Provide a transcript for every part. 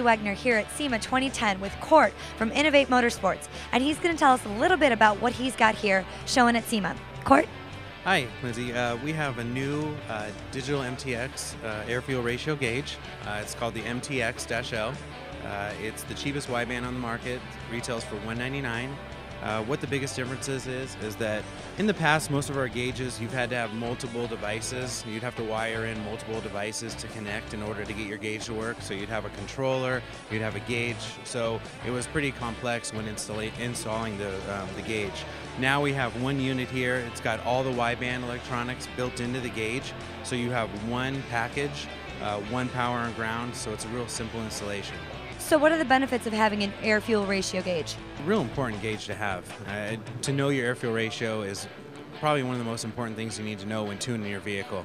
Jesse Wagner here at SEMA 2010 with Court from Innovate Motorsports, and he's going to tell us a little bit about what he's got here showing at SEMA. Court? Hi, Lindsay. We have a new digital MTX air-fuel ratio gauge. It's called the MTX-L. It's the cheapest wideband on the market. Retails for $199. What the biggest difference is that in the past, most of our gauges, you've had to have multiple devices. You'd have to wire in multiple devices to connect in order to get your gauge to work. So you'd have a controller, you'd have a gauge. So it was pretty complex when installing the gauge. Now we have one unit here. It's got all the wideband electronics built into the gauge. So you have one package, one power and ground. So it's a real simple installation. So what are the benefits of having an air-fuel ratio gauge? A real important gauge to have. To know your air-fuel ratio is probably one of the most important things you need to know when tuning your vehicle.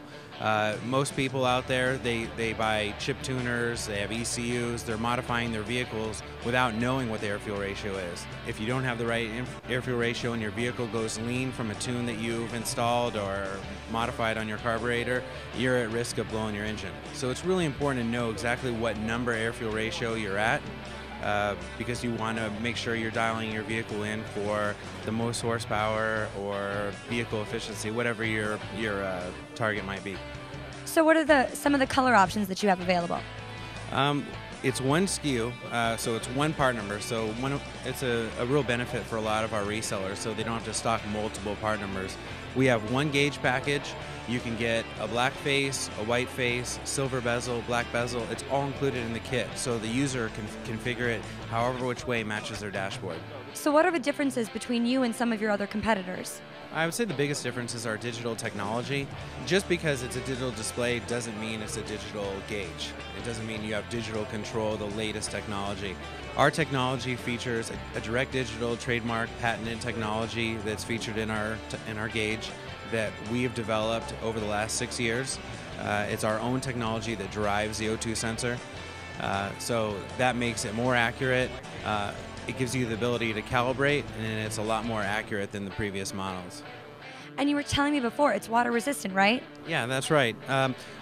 Most people out there, they buy chip tuners, they have ECUs, they're modifying their vehicles without knowing what the air-fuel ratio is. If you don't have the right air-fuel ratio and your vehicle goes lean from a tune that you've installed or modified on your carburetor, you're at risk of blowing your engine. So it's really important to know exactly what number air-fuel ratio you're at, because you want to make sure you're dialing your vehicle in for the most horsepower or vehicle efficiency, whatever your target might be. So what are some of the color options that you have available? It's one SKU, so it's one part number. So it's a real benefit for a lot of our resellers, so they don't have to stock multiple part numbers. We have one gauge package. You can get a black face, a white face, silver bezel, black bezel. It's all included in the kit, so the user can configure it however which way matches their dashboard. So what are the differences between you and some of your other competitors? I would say the biggest difference is our digital technology. Just because it's a digital display doesn't mean it's a digital gauge. It doesn't mean you have digital control, the latest technology. Our technology features a direct digital trademark patented technology that's featured in our gauge that we have developed over the last 6 years. It's our own technology that drives the O2 sensor. So that makes it more accurate. It gives you the ability to calibrate, and it's a lot more accurate than the previous models. And you were telling me before, it's water resistant, right? Yeah, that's right.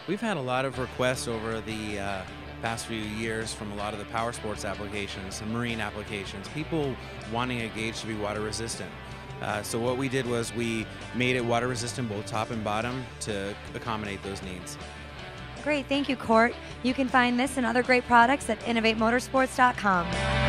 We've had a lot of requests over the past few years from a lot of the power sports applications and marine applications, people wanting a gauge to be water resistant. So what we did was we made it water resistant both top and bottom to accommodate those needs. Great, thank you, Court. You can find this and other great products at innovatemotorsports.com.